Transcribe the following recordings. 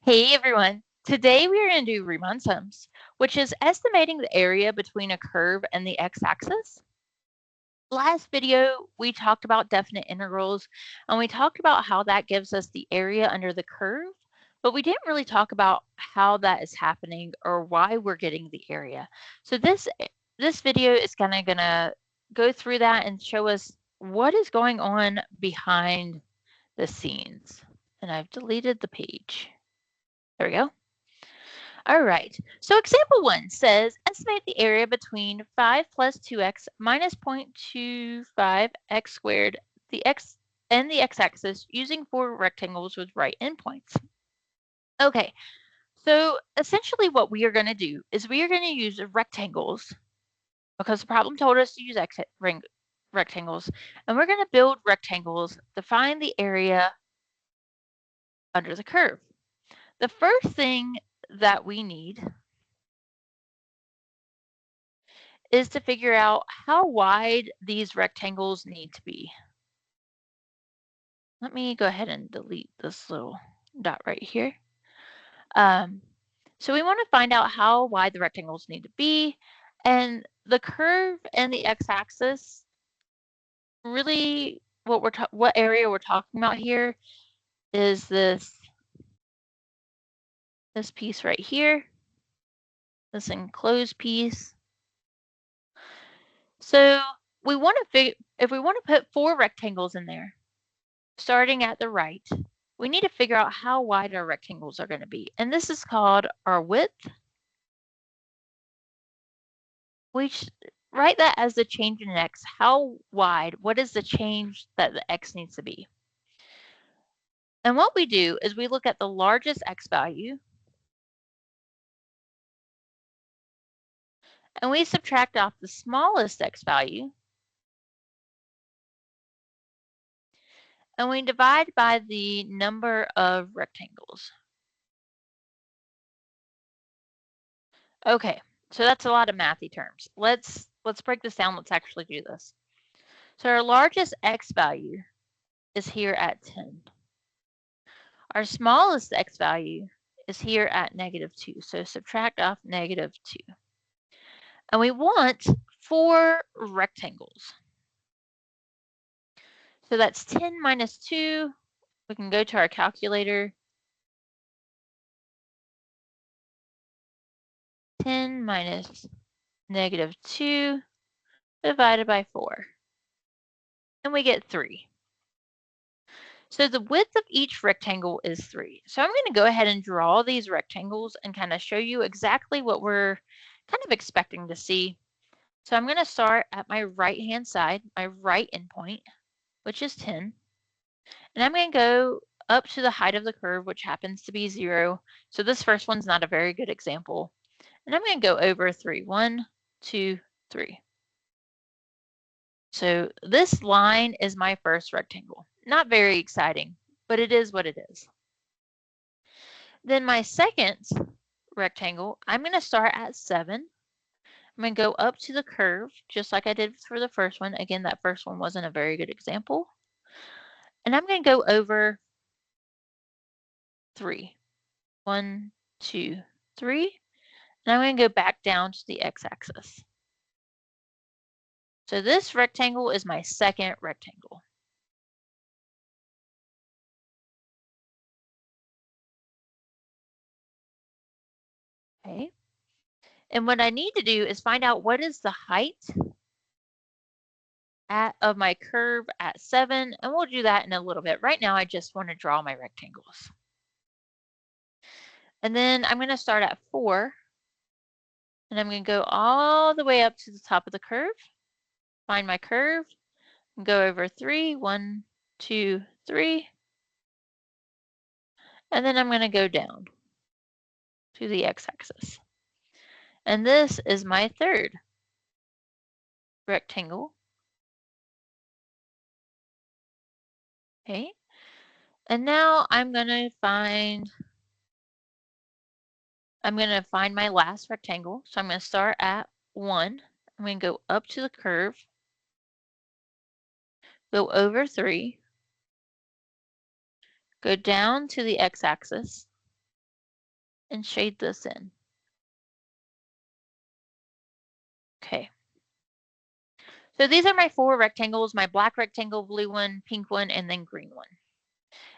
Hey everyone! Today we are going to do Riemann sums, which is estimating the area between a curve and the x-axis. Last video, we talked about definite integrals, and we talked about how that gives us the area under the curve, but we didn't really talk about how that is happening or why we're getting the area. So this video is kind of going to go through that and show us what is going on behind the scenes. And I've deleted the page. There we go. All right, so example 1 says estimate the area between 5 plus 2x minus 0.25x squared the x and the x-axis using 4 rectangles with right endpoints. Okay, so essentially what we are going to do is we are going to use rectangles because the problem told us to use rectangles, and we're going to build rectangles to find the area under the curve. The first thing that we need is to figure out how wide these rectangles need to be. Let me go ahead and delete this little dot right here. So we want to find out how wide the rectangles need to be, and the curve and the x-axis, really what area we're talking about here is this piece right here, this enclosed piece. So we want to if we want to put 4 rectangles in there, starting at the right, we need to figure out how wide our rectangles are going to be. And this is called our width. We write that as the change in x. How wide? What is the change that the x needs to be? And what we do is we look at the largest x value, and we subtract off the smallest x value, and we divide by the number of rectangles. Okay, so that's a lot of mathy terms. Let's break this down. Let's actually do this. So our largest x value is here at 10. Our smallest x value is here at -2. So subtract off -2. And we want 4 rectangles. So that's 10 minus 2. We can go to our calculator. 10 minus -2 divided by 4. And we get 3. So the width of each rectangle is 3. So I'm going to go ahead and draw these rectangles and kind of show you exactly what we're kind of expecting to see. So I'm going to start at my right-hand side, my right endpoint, which is 10. And I'm going to go up to the height of the curve, which happens to be 0. So this first one's not a very good example. And I'm going to go over 3. 1, 2, 3. So this line is my first rectangle. Not very exciting, but it is what it is. Then my second rectangle, I'm going to start at 7. I'm going to go up to the curve, just like I did for the first one. Again, that first one wasn't a very good example. And I'm going to go over 3. 1, 2, 3. And I'm going to go back down to the x-axis. So this rectangle is my second rectangle. Okay. And what I need to do is find out what is the height of my curve at 7, and we'll do that in a little bit. Right now, I just want to draw my rectangles. And then I'm going to start at 4, and I'm going to go all the way up to the top of the curve, find my curve, and go over 3. 1, 2, 3. And then I'm going to go down to the x-axis. And this is my third rectangle. Okay. And now I'm going to find my last rectangle. So I'm going to start at 1. I'm going to go up to the curve, go over 3, go down to the x-axis, and shade this in. Okay. So these are my 4 rectangles, my black rectangle, blue one, pink one, and then green one.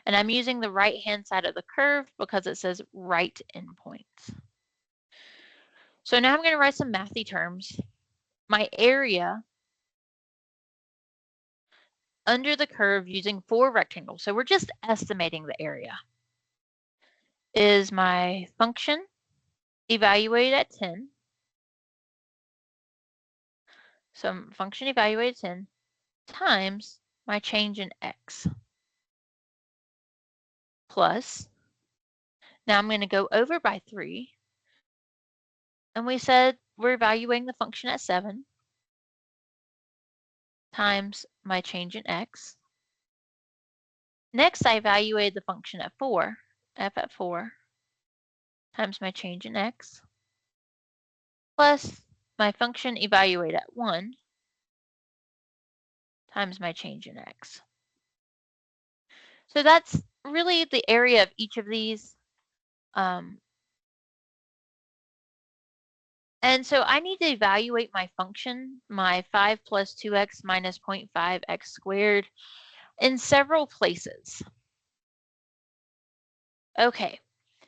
And I'm using the right-hand side of the curve because it says right endpoints. So now I'm going to write some mathy terms. My area under the curve using 4 rectangles, so we're just estimating the area, is my function evaluated at 10. So function evaluated at 10 times my change in x plus, now I'm going to go over by 3, and we said we're evaluating the function at 7 times my change in x. Next, I evaluated the function at 4, f at 4, times my change in x, plus my function evaluated at 1 times my change in x. So that's really the area of each of these. And so I need to evaluate my function, my 5 plus 2x minus 0.5x squared, in several places. Okay,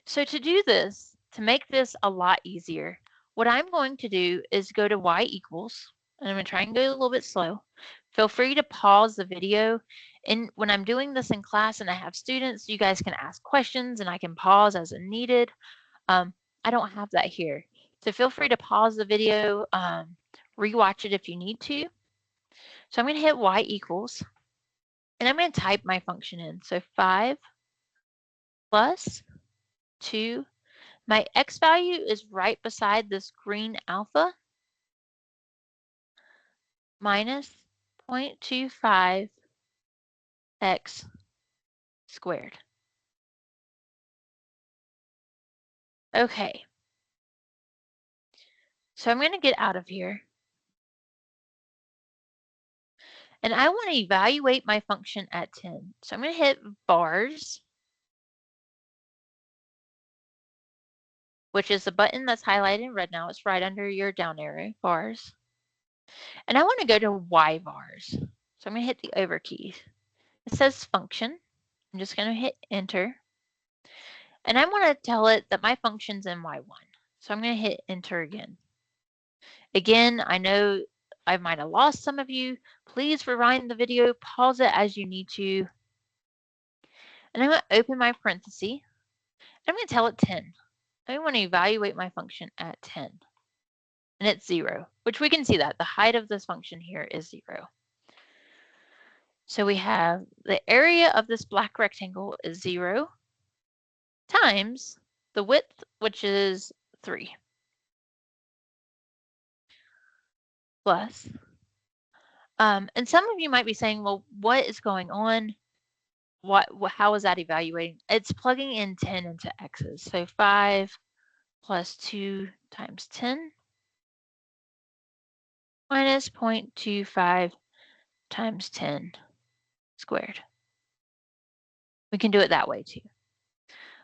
so to do this, to make this a lot easier, what I'm going to do is go to y equals, and I'm going to try and go a little bit slow. Feel free to pause the video. And when I'm doing this in class and I have students, you guys can ask questions and I can pause as needed. I don't have that here. So feel free to pause the video, rewatch it if you need to. So I'm going to hit y equals, and I'm going to type my function in. So 5 plus 2. My x value is right beside this green alpha minus 0.25x squared. Okay. So I'm going to get out of here. And I want to evaluate my function at 10. So I'm going to hit bars, which is the button that's highlighted in red now. It's right under your down arrow, bars. And I want to go to y bars. So I'm going to hit the over key. It says function. I'm just going to hit enter. And I want to tell it that my function's in y1. So I'm going to hit enter again. Again, I know I might have lost some of you. Please rewind the video, pause it as you need to. And I'm going to open my parenthesis. I'm going to tell it 10. I want to evaluate my function at 10. And it's 0, which we can see that. The height of this function here is 0. So we have the area of this black rectangle is 0 times the width, which is 3, plus. And some of you might be saying, well, what is going on? How is that evaluating? It's plugging in 10 into x's. So 5 plus 2 times 10 minus 0.25 times 10 squared. We can do it that way too.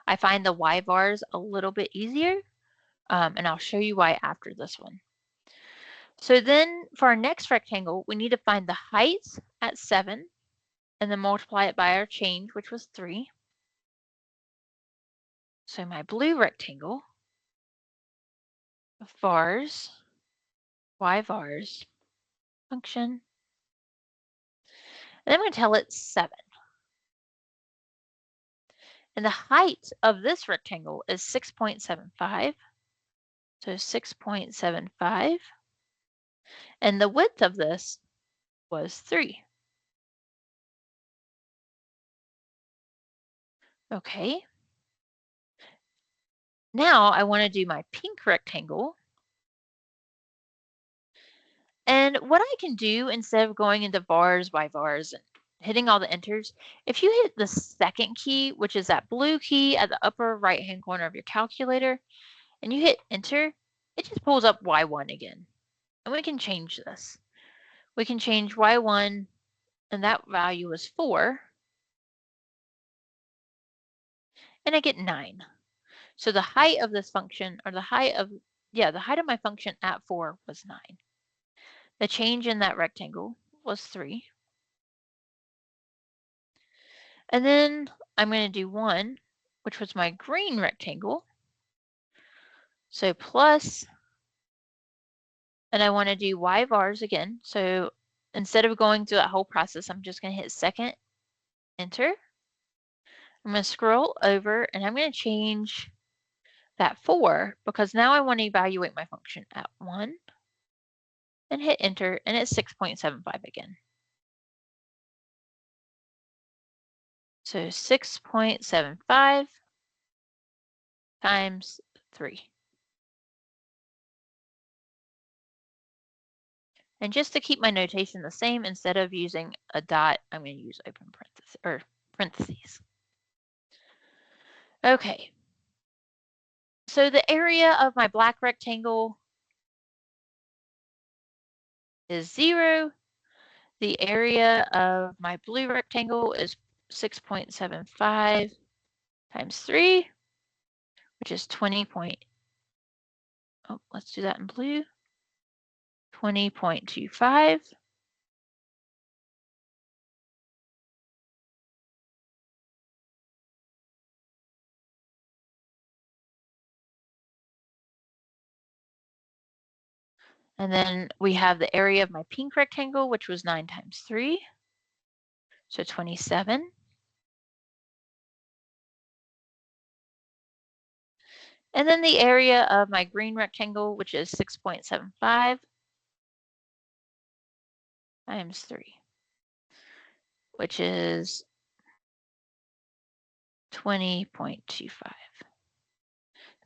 I find the y bars a little bit easier, and I'll show you why after this one. So then for our next rectangle, we need to find the height at 7 and then multiply it by our change, which was 3. So my blue rectangle, vars, y vars, function, and I'm going to tell it 7. And the height of this rectangle is 6.75. So 6.75. And the width of this was 3. Okay. Now I want to do my pink rectangle. And what I can do instead of going into vars by vars and hitting all the enters, if you hit the second key, which is that blue key at the upper right-hand corner of your calculator, and you hit enter, it just pulls up y1 again. And we can change this. We can change y1, and that value is 4, and I get 9. So the height of this function, or the height of my function at 4 was 9. The change in that rectangle was 3. And then I'm going to do 1, which was my green rectangle. So plus, and I want to do y vars again. So instead of going through that whole process, I'm just going to hit second, enter. I'm going to scroll over and I'm going to change that 4 because now I want to evaluate my function at 1 and hit enter, and it's 6.75 again. So 6.75 times 3. And just to keep my notation the same, instead of using a dot, I'm going to use open parentheses or parentheses. Okay. So the area of my black rectangle is 0. The area of my blue rectangle is 6.75 times 3, which is 20. Let's do that in blue. 20.25. And then we have the area of my pink rectangle, which was 9 times 3, so 27. And then the area of my green rectangle, which is 6.75 times 3, which is 20.25. I'm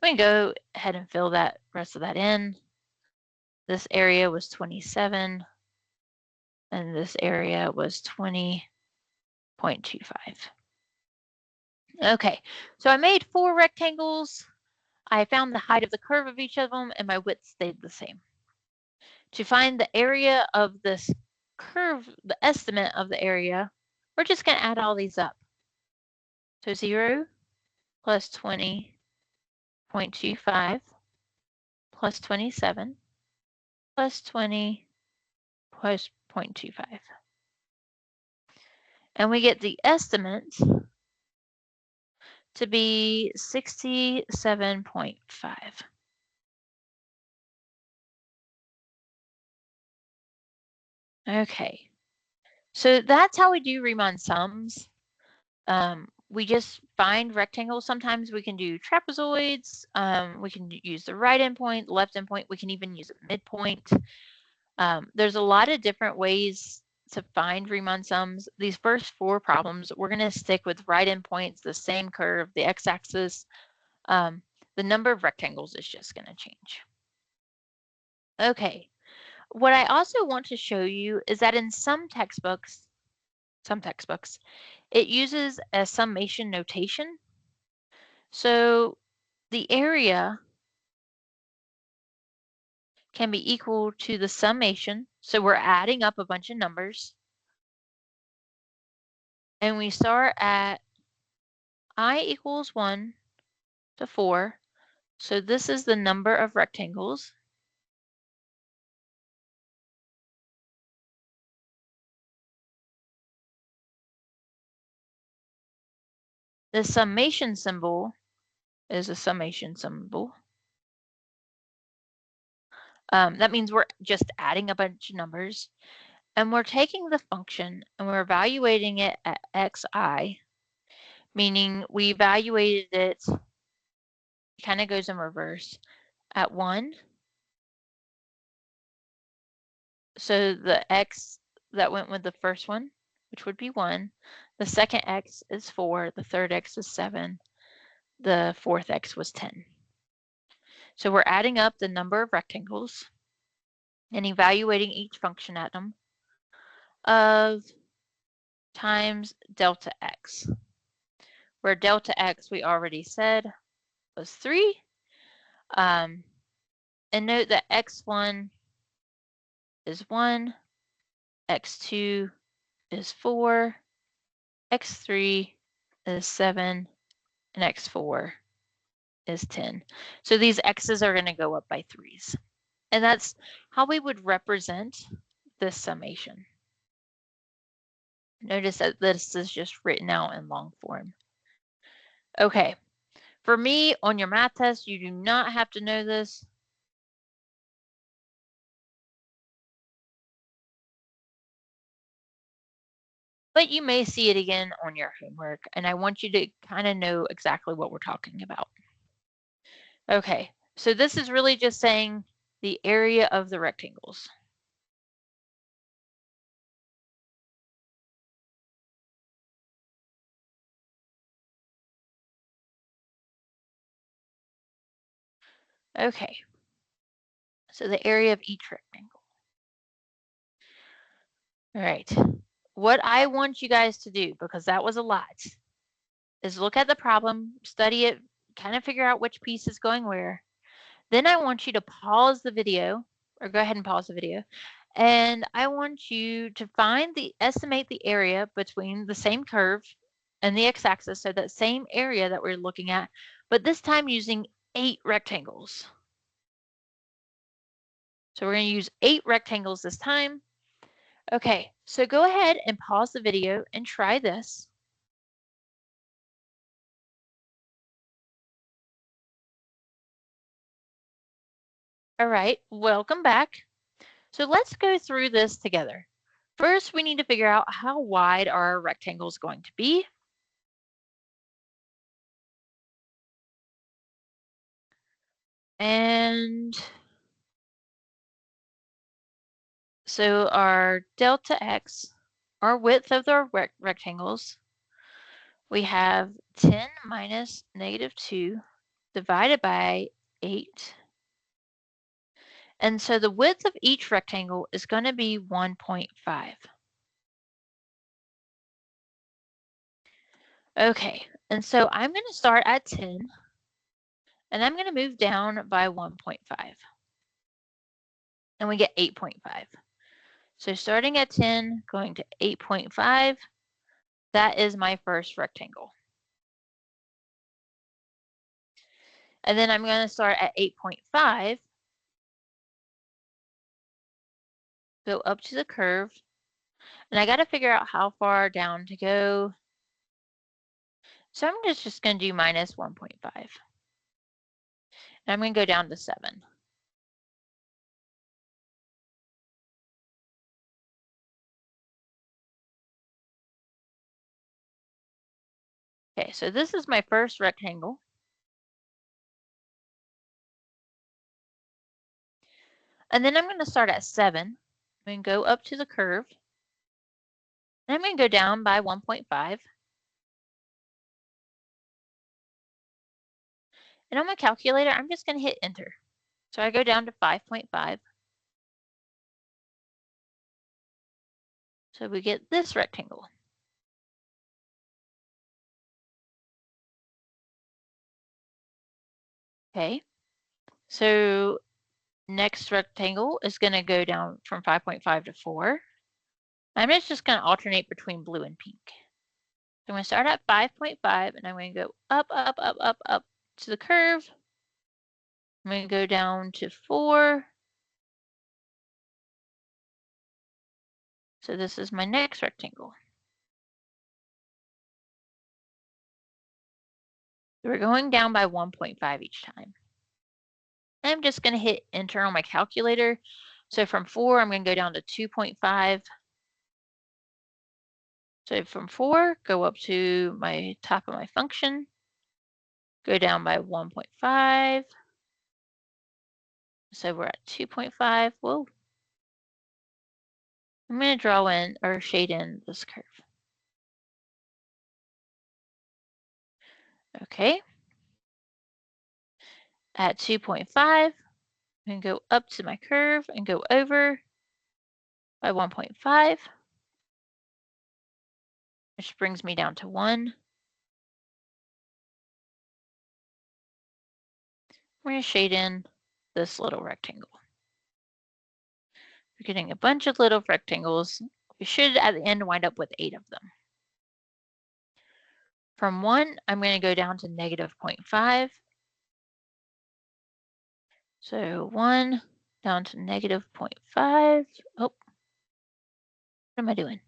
going to go ahead and fill that rest of that in. This area was 27, and this area was 20.25. Okay, so I made 4 rectangles. I found the height of the curve of each of them, and my width stayed the same. To find the area of this curve, the estimate of the area, we're just going to add all these up. So 0 plus 20.25 plus 27 plus 20 plus 0.25. And we get the estimate to be 67.5. Okay, so that's how we do Riemann sums. We just find rectangles. Sometimes we can do trapezoids. We can use the right endpoint, left endpoint. We can even use a midpoint. There's a lot of different ways to find Riemann sums. These first 4 problems, we're going to stick with right endpoints, the same curve, the x-axis. The number of rectangles is just going to change. Okay, what I also want to show you is that in some textbooks, it uses a summation notation. So the area can be equal to the summation. So we're adding up a bunch of numbers. And we start at I equals 1 to 4. So this is the number of rectangles. The summation symbol is a summation symbol. That means we're just adding a bunch of numbers. And we're taking the function and we're evaluating it at xi, meaning we evaluated it, kind of goes in reverse, at 1. So the x that went with the first one, which would be 1. The second x is 4. The third x is 7. The fourth x was 10. So we're adding up the number of rectangles and evaluating each function atom of times delta x, where delta x we already said was 3. And note that x1 is 1, x2 is 4, x3 is 7, and x4 is 10. So these x's are going to go up by 3s. And that's how we would represent this summation. Notice that this is just written out in long form. Okay, for me, on your math test, you do not have to know this. But you may see it again on your homework, and I want you to kind of know exactly what we're talking about. Okay, so this is really just saying the area of the rectangles. Okay, so the area of each rectangle. All right, what I want you guys to do, because that was a lot, is look at the problem, study it, kind of figure out which piece is going where. Then I want you to pause the video, or go ahead and pause the video, and I want you to estimate the area between the same curve and the x-axis, so that same area that we're looking at, but this time using 8 rectangles. So we're going to use 8 rectangles this time. Okay, so go ahead and pause the video and try this. All right, welcome back. So let's go through this together. First, we need to figure out how wide our rectangle is going to be. And so our delta x, our width of the rectangles, we have 10 minus -2 divided by 8. And so the width of each rectangle is going to be 1.5. Okay, and so I'm going to start at 10, and I'm going to move down by 1.5. And we get 8.5. So starting at 10, going to 8.5, that is my first rectangle. And then I'm going to start at 8.5, go up to the curve, and I got to figure out how far down to go. So I'm just going to do minus 1.5. And I'm going to go down to 7. Okay, so this is my first rectangle. And then I'm going to start at 7. I'm going to go up to the curve. And I'm going to go down by 1.5. And on my calculator, I'm just going to hit enter. So I go down to 5.5. So we get this rectangle. Okay, so next rectangle is going to go down from 5.5 to 4. I'm just going to alternate between blue and pink. So I'm going to start at 5.5 and I'm going to go up, up, up, up, up to the curve. I'm going to go down to 4. So this is my next rectangle. So we're going down by 1.5 each time. I'm just going to hit enter on my calculator. So from 4, I'm going to go down to 2.5. So from 4, go up to my top of my function, go down by 1.5. So we're at 2.5. Whoa. I'm going to draw in or shade in this curve. Okay. At 2.5, I'm going to go up to my curve and go over by 1.5, which brings me down to 1. We're going to shade in this little rectangle. We're getting a bunch of little rectangles. We should at the end wind up with 8 of them. From 1, I'm going to go down to -0.5. So 1 down to negative 0.5. Oh, what am I doing?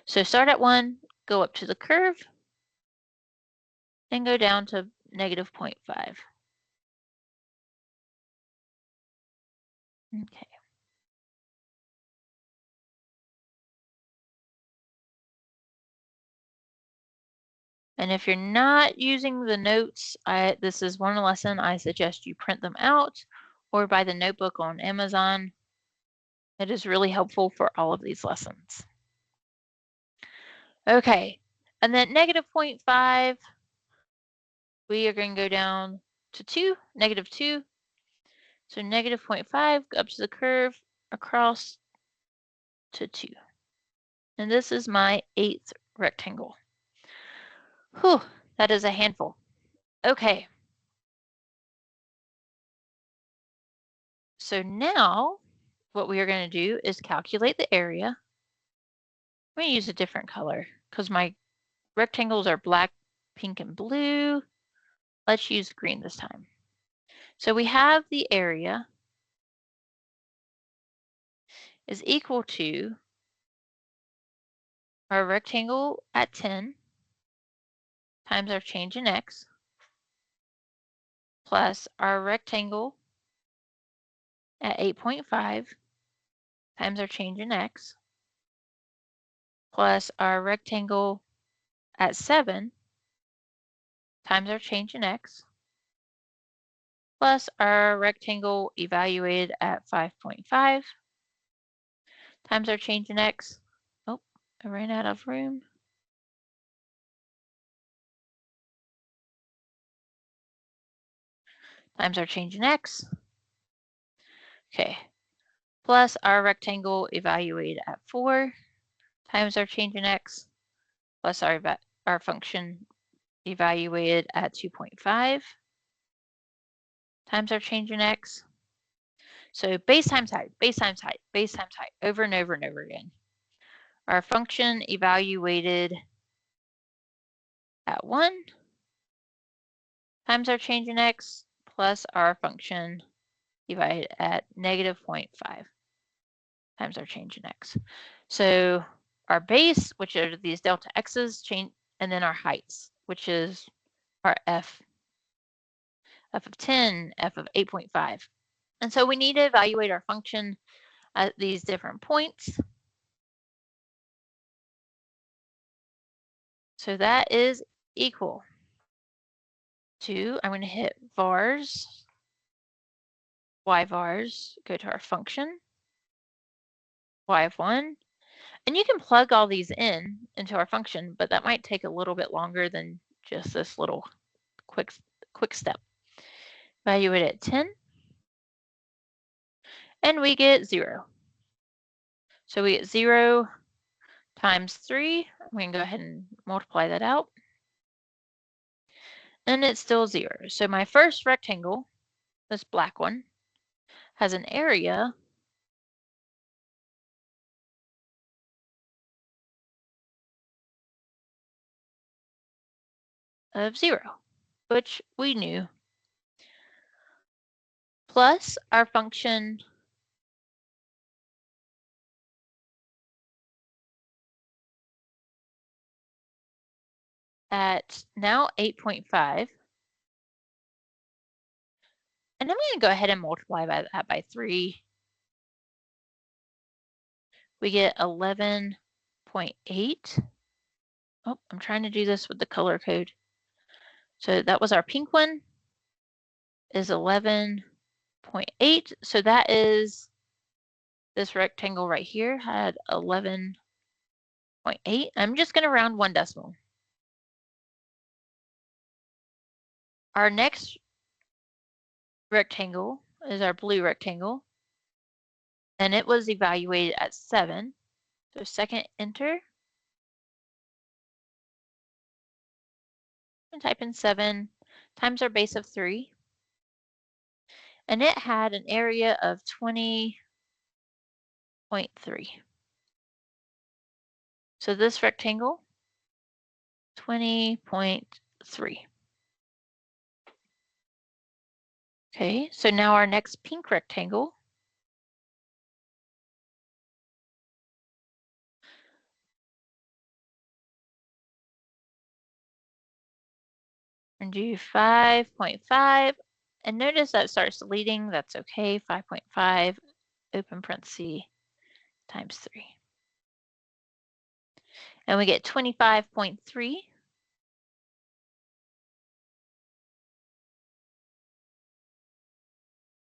So start at 1, go up to the curve, and go down to negative 0.5. Okay. And if you're not using the notes, this is one lesson I suggest you print them out or buy the notebook on Amazon. It is really helpful for all of these lessons. Okay, and then negative 0.5, we are going to go down to 2, negative 2. So negative 0.5, go up to the curve, across to 2. And this is my 8th rectangle. Whew, that is a handful. Okay. So now what we are going to do is calculate the area. I'm going to use a different color because my rectangles are black, pink, and blue. Let's use green this time. So we have the area is equal to our rectangle at 10 times our change in x plus our rectangle at 8.5 times our change in x plus our rectangle at 7 times our change in x plus our rectangle evaluated at 5.5 times our change in x. Oh, I ran out of room. Times our change in x. Okay, plus our rectangle evaluated at 4 times our change in x plus our function evaluated at 2.5 times our change in x. So base times height, base times height, base times height, over and over and over again. Our function evaluated at 1 times our change in x plus our function evaluated at negative 0.5 times our change in x. So our base, which are these delta x's, change, and then our heights, which is our f of 10, f of 8.5. And so we need to evaluate our function at these different points. So that is equal to, I'm going to hit vars, y vars, go to our function, y of 1. And you can plug all these in into our function, but that might take a little bit longer than just this little quick step. Evaluate at 10. And we get 0. So we get 0 times 3. We can go ahead and multiply that out. And it's still 0. So my first rectangle, this black one, has an area of 0, which we knew, plus our function at now 8.5. And I'm going to go ahead and multiply that by 3. We get 11.8. Oh, I'm trying to do this with the color code. So that was our pink one, is 11.8. So that is, this rectangle right here had 11.8. I'm just going to round 1 decimal. Our next rectangle is our blue rectangle, and it was evaluated at 7. So second enter, and type in 7 times our base of 3. And it had an area of 20.3. So this rectangle, 20.3. Okay, so now our next pink rectangle. And do 5.5. And notice that starts deleting. That's okay. 5.5, open parenthesis, times 3. And we get 25.3.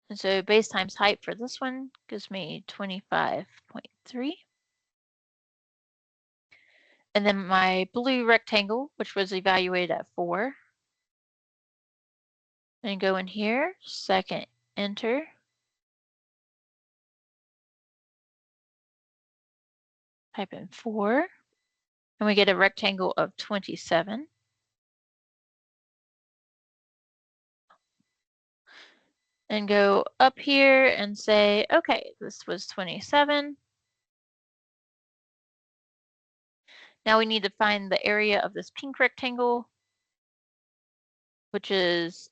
And so base times height for this one gives me 25.3. And then my blue rectangle, which was evaluated at 4. And go in here, second enter. Type in 4. And we get a rectangle of 27. And go up here and say, okay, this was 27. Now we need to find the area of this pink rectangle, which is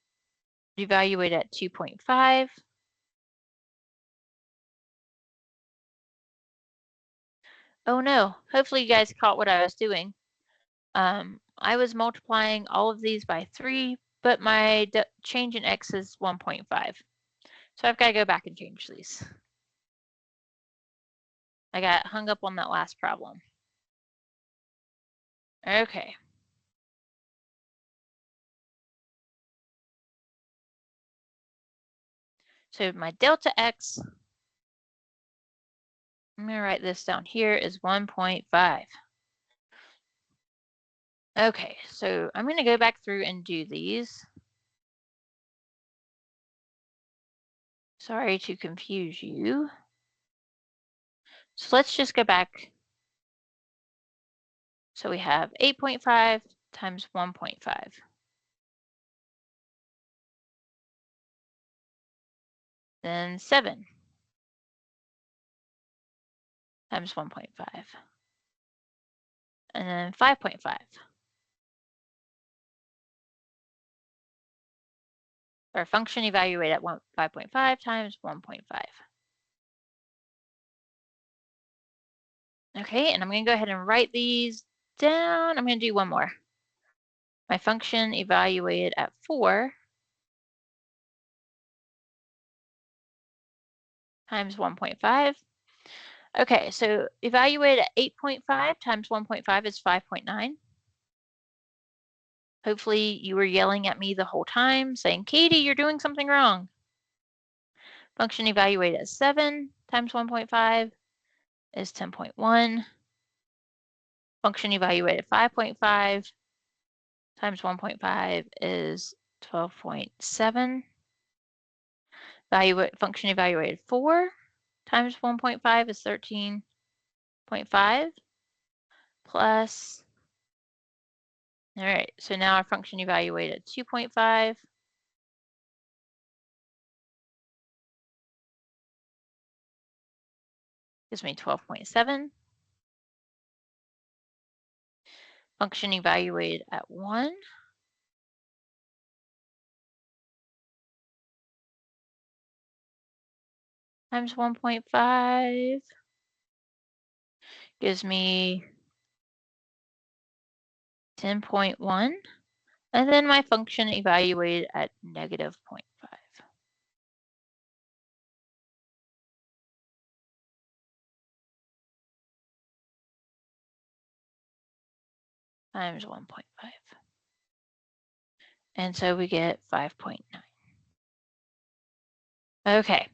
evaluated at 2.5. Oh no, hopefully you guys caught what I was doing. I was multiplying all of these by 3, but my change in x is 1.5. So I've got to go back and change these. I got hung up on that last problem. Okay. So my delta x, I'm going to write this down here, is 1.5. Okay, so I'm going to go back through and do these. Sorry to confuse you. So let's just go back. So we have 8.5 times 1.5. Then 7 times 1.5. And then 5.5. Our function evaluated at 5.5 times 1.5. Okay, and I'm going to go ahead and write these down. I'm going to do one more. My function evaluated at 4 times 1.5. Okay, so evaluated at 8.5 times 1.5 is 5.9. Hopefully you were yelling at me the whole time saying, Katie, you're doing something wrong. Function evaluated at 7 times 1.5 is 10.1. Function evaluated at 5.5 times 1.5 is 12.7. Function evaluated 4 times 1.5 is 13.5 plus, all right, so now our function evaluated 2.5 gives me 12.7. Function evaluated at 1 times 1.5 gives me 10.1. And then my function evaluated at negative 0.5 times 1.5. And so we get 5.9. Okay.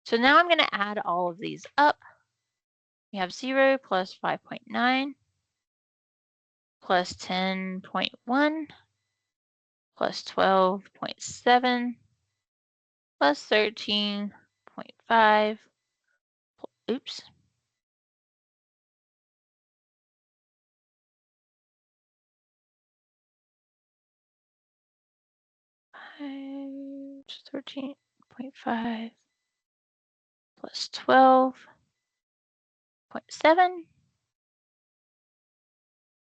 So now I'm going to add all of these up. We have 0 plus 5.9 plus 10.1 plus 12.7 plus 13.5. Oops. Times 13.5 plus 12.7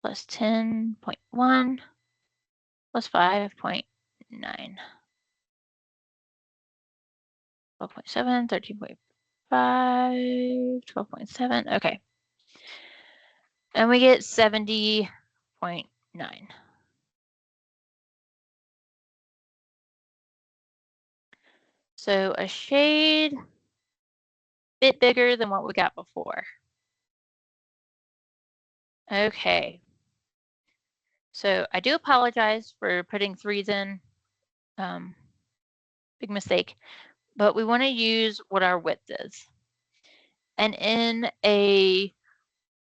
plus 10.1 plus 5.9. 12.7, 13.5, 12.7. Okay. And we get 70.9. So a shade bit bigger than what we got before. Okay. So I do apologize for putting 3s in. Big mistake. But we want to use what our width is. And in a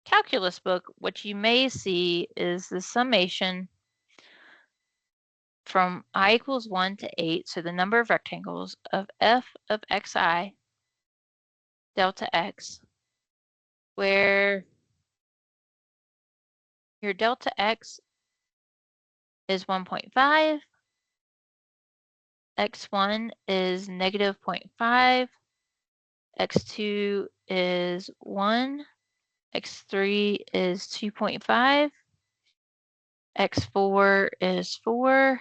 calculus book, what you may see is the summation from I equals 1 to 8, so the number of rectangles of f of xi delta x, where your delta x is 1.5, x1 is negative 0.5, x2 is 1, x3 is 2.5, x4 is 4,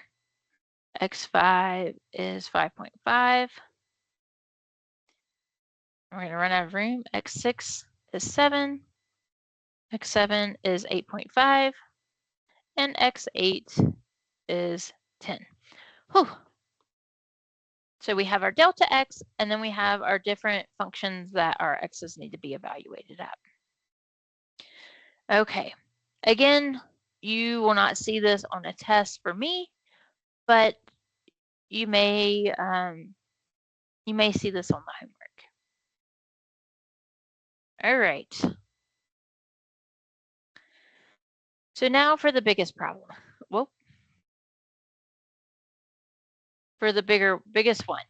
x5 is 5.5. We're going to run out of room. X6 is 7, x7 is 8.5, and x8 is 10. Whew. So we have our delta x, and then we have our different functions that our x's need to be evaluated at. Okay, again, you will not see this on a test for me, but you may see this on the homework. All right. So now for the biggest problem. Well, for the biggest one.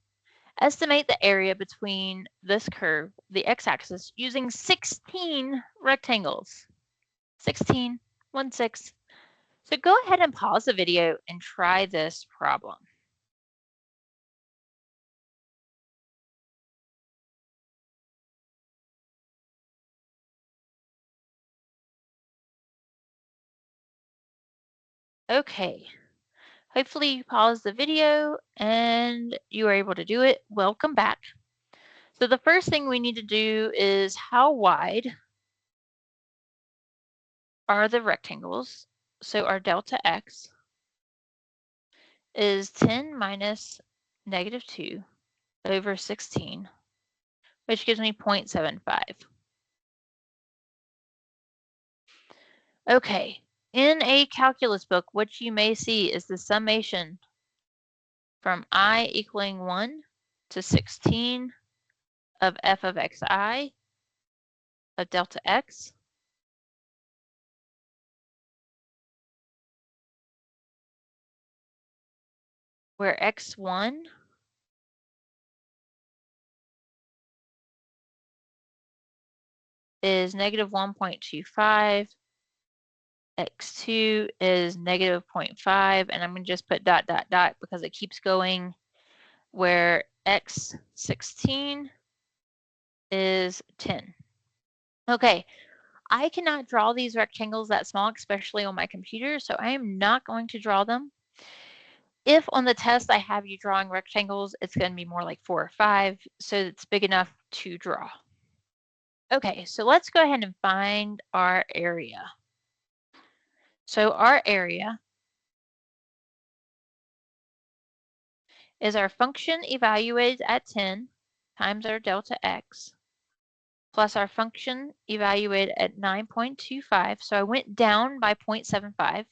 Estimate the area between this curve, the x-axis, using 16 rectangles. 16, 1, 6. So go ahead and pause the video and try this problem. Okay, hopefully you paused the video and you were able to do it. Welcome back. So the first thing we need to do is how wide are the rectangles? So our delta x is 10 minus negative 2 over 16, which gives me 0.75. Okay, in a calculus book, what you may see is the summation from I equaling 1 to 16 of f of xi of delta x, where x1 is negative 1.25, x2 is negative 0.5, and I'm going to just put dot, dot, dot because it keeps going, where x16 is 10. Okay, I cannot draw these rectangles that small, especially on my computer, so I am not going to draw them. If on the test I have you drawing rectangles, it's going to be more like 4 or 5, so it's big enough to draw. Okay, so let's go ahead and find our area. So our area is our function evaluated at 10 times our delta x plus our function evaluated at 9.25. So I went down by 0.75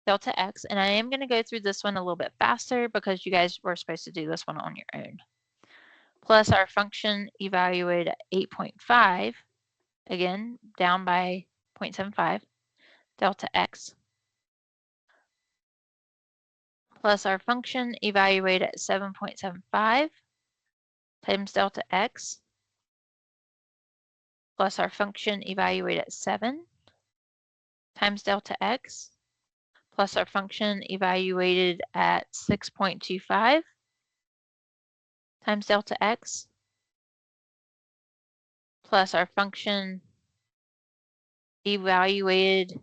delta x, and I am going to go through this one a little bit faster because you guys were supposed to do this one on your own. Plus our function evaluated at 8.5, again, down by 0.75 delta x, plus our function evaluated at 7.75 times delta x, plus our function evaluated at 7 times delta x, plus our function evaluated at 6.25 times delta x, plus our function evaluated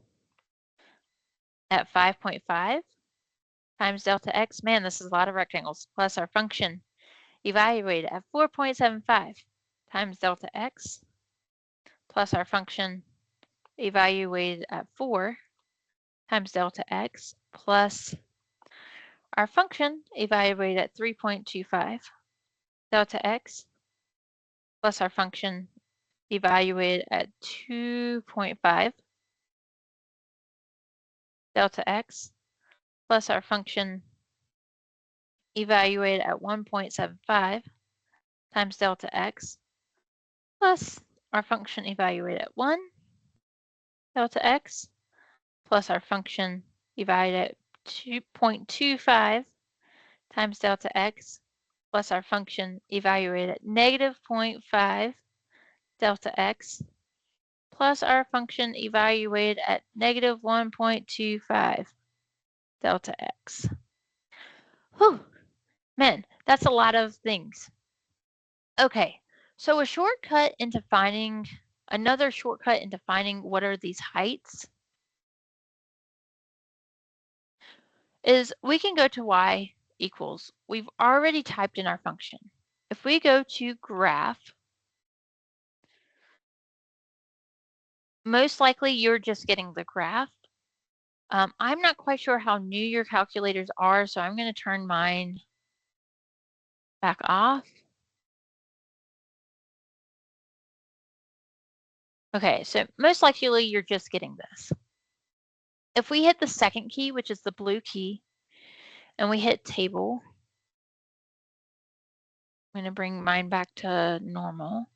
at 5.5 times delta x. Man, this is a lot of rectangles. Plus our function evaluated at 4.75 times delta x plus our function evaluated at 4 times delta x plus our function evaluated at 3.25 delta x plus our function evaluated at 2.5 delta x plus our function evaluated at 1.75 times delta x plus our function evaluated at 1 delta x plus our function evaluated at 2.25 times delta x plus our function evaluated at negative 0.5 delta x plus our function evaluated at negative 1.25 delta x. Whew, man, that's a lot of things. Okay, so another shortcut into finding what are these heights is we can go to y equals. We've already typed in our function. If we go to graph, most likely you're just getting the graph. I'm not quite sure how new your calculators are, so I'm going to turn mine back off. Okay, so most likely you're just getting this. If we hit the second key, which is the blue key, and we hit table, I'm going to bring mine back to normal.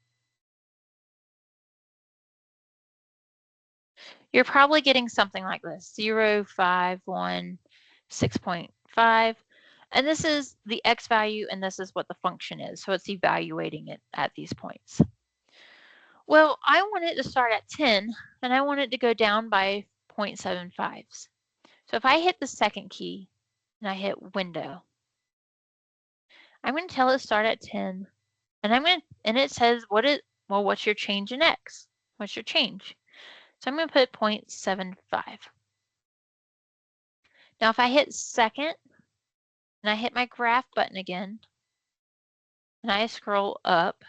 You're probably getting something like this, 0, 5, 1, 6.5. And this is the x value, and this is what the function is. So it's evaluating it at these points. Well, I want it to start at 10, and I want it to go down by 0.75s. So if I hit the second key, and I hit window, I'm going to tell it to start at 10, and it says, what's your change in x? What's your change? So I'm going to put 0.75. Now if I hit second, and I hit my graph button again, and I scroll up,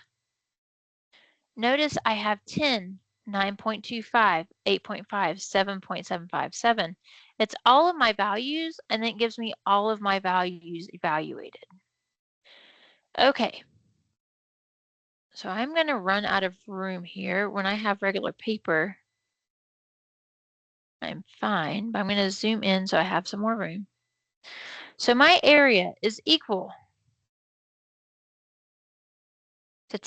notice I have 10, 9.25, 8.5, 7.757. It's all of my values, and then it gives me all of my values evaluated. Okay, so I'm going to run out of room here. When I have regular paper, I'm fine, but I'm going to zoom in so I have some more room. So my area is equal to,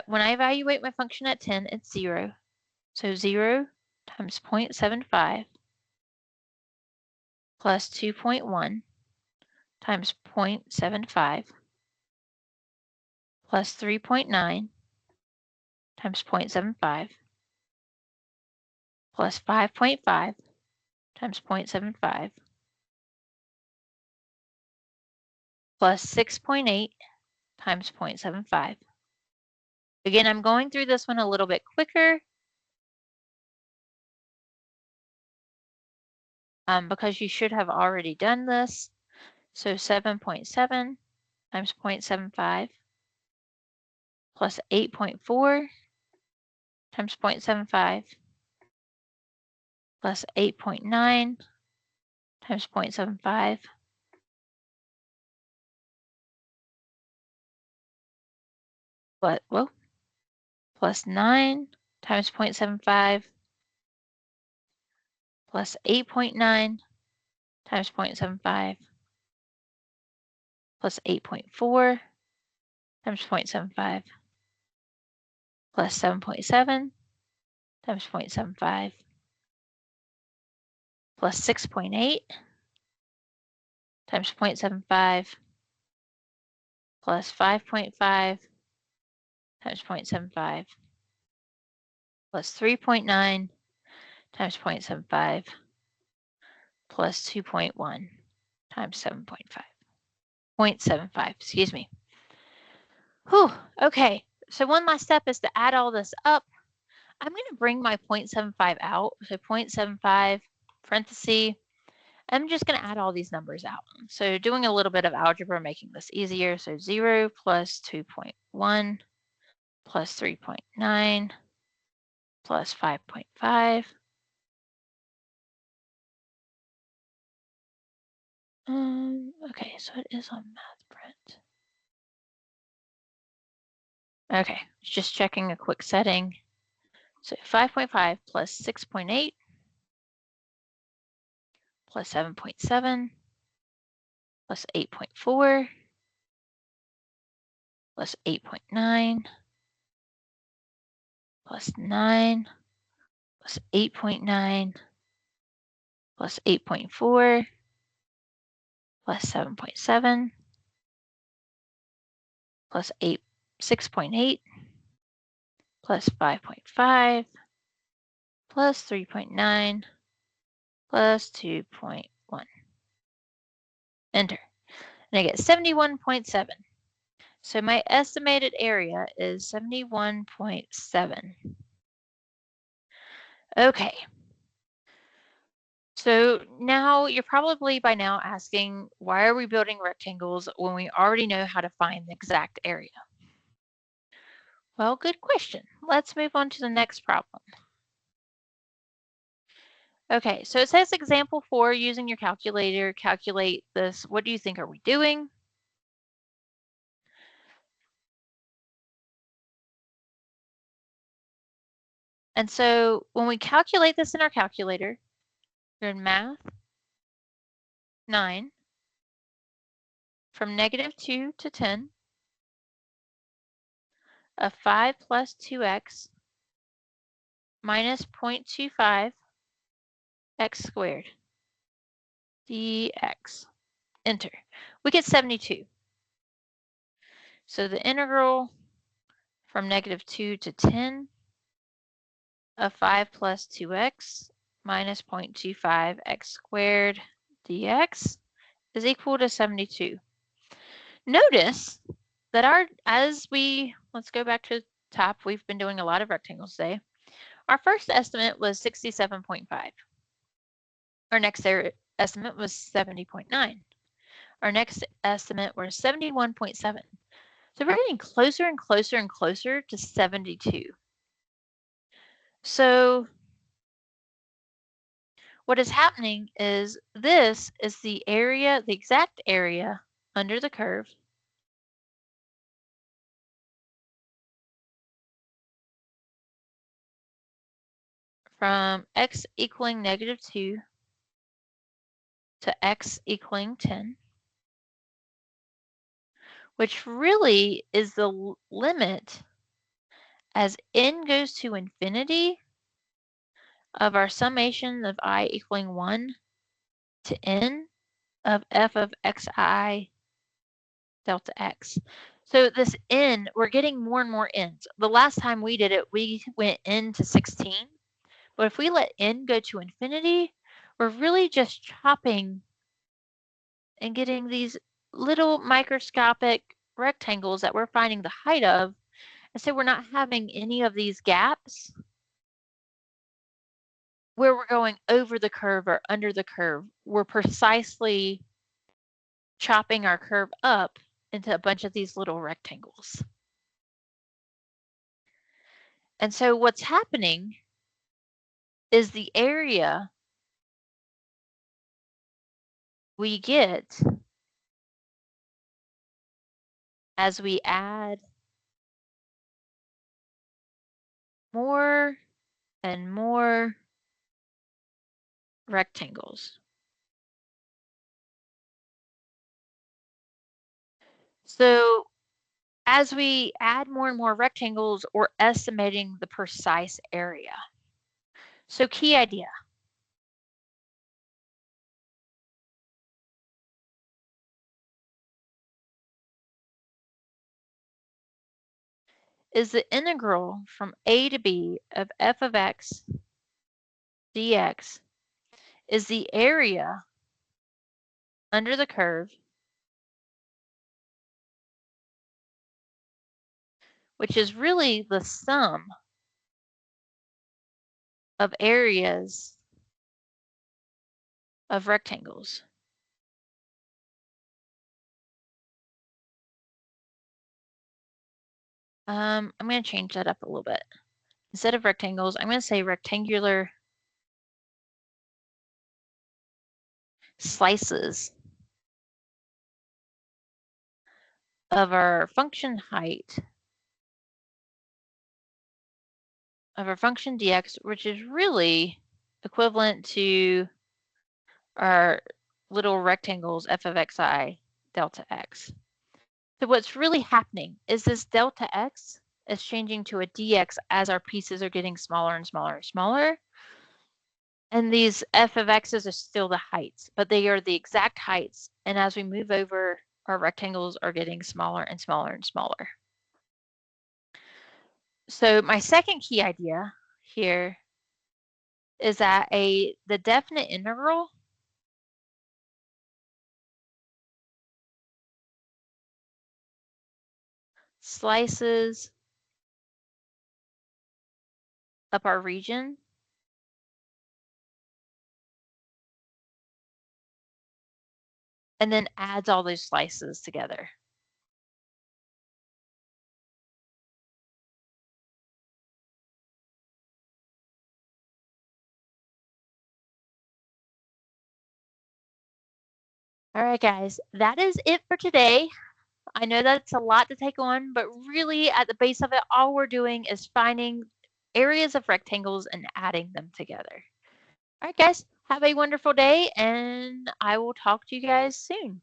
when I evaluate my function at 10, it's 0. So 0 times 0.75 plus 2.1 times 0.75 plus 3.9 times 0.75 plus 5.5 times 0.75 plus 6.8 times 0.75. Again, I'm going through this one a little bit quicker because you should have already done this. So 7.7 times 0.75 plus 8.4 times 0.75 plus 8.9 times 0.75 plus 9 times 0.75 plus 8.9 times 0.75 plus 8.4 times 0.75 plus 7.7 times 0.75 plus 6.8 times 0.75 plus 5.5 times 0.75 plus 3.9 times 0.75 plus 2.1 times 0.75, excuse me. Whew, okay, so one last step is to add all this up. I'm going to bring my 0.75 out, so 0.75 parenthesis, I'm just going to add all these numbers out. So doing a little bit of algebra, making this easier. So 0 plus 2.1 plus 3.9 plus 5.5. Okay, so it is on math print. Okay, just checking a quick setting. So 5.5 plus 6.8 plus 7.7 plus 8.4 plus 8.9 plus 9 plus 8.9 plus 8.4 plus 7.7 plus 6.8 plus 5.5 plus 3.9 plus 2.1. Enter. And I get 71.7. So my estimated area is 71.7. Okay. So now you're probably by now asking, why are we building rectangles when we already know how to find the exact area? Well, good question. Let's move on to the next problem. Okay, so it says example 4, using your calculator, calculate this. What do you think are we doing? And so when we calculate this in our calculator, you're in math 9, from -2 to 10, of 5 plus 2x minus 0.25 x squared dx. Enter. We get 72. So the integral from -2 to 10 of 5 plus 2x minus 0.25 x squared dx is equal to 72. Notice that let's go back to the top, we've been doing a lot of rectangles today. Our first estimate was 67.5. Our next estimate was 70.9. Our next estimate was 71.7. So we're getting closer and closer and closer to 72. So what is happening is this is the area, the exact area under the curve from x equaling -2 to x equaling 10, which really is the limit as n goes to infinity of our summation of I equaling 1 to n of f of xi delta x. So this n, we're getting more and more n's. The last time we did it, we went n to 16. But if we let n go to infinity, we're really just chopping and getting these little microscopic rectangles that we're finding the height of. And so we're not having any of these gaps where we're going over the curve or under the curve. We're precisely chopping our curve up into a bunch of these little rectangles. And so what's happening is the area we get as we add more and more rectangles. So as we add more and more rectangles, we're estimating the precise area. So key idea. Is the integral from a to b of f of x dx is the area under the curve, which is really the sum of areas of rectangles. I'm going to change that up a little bit. Instead of rectangles, I'm going to say rectangular slices of our function height of our function dx, which is really equivalent to our little rectangles f of xi delta x. So what's really happening is this delta x is changing to a dx as our pieces are getting smaller and smaller and smaller. And these f of x's are still the heights, but they are the exact heights. And as we move over, our rectangles are getting smaller and smaller and smaller. So my second key idea here is that the definite integral slices up our region and then adds all those slices together. All right, guys, that is it for today. I know that's a lot to take on, but really at the base of it, all we're doing is finding areas of rectangles and adding them together. All right, guys, have a wonderful day, and I will talk to you guys soon.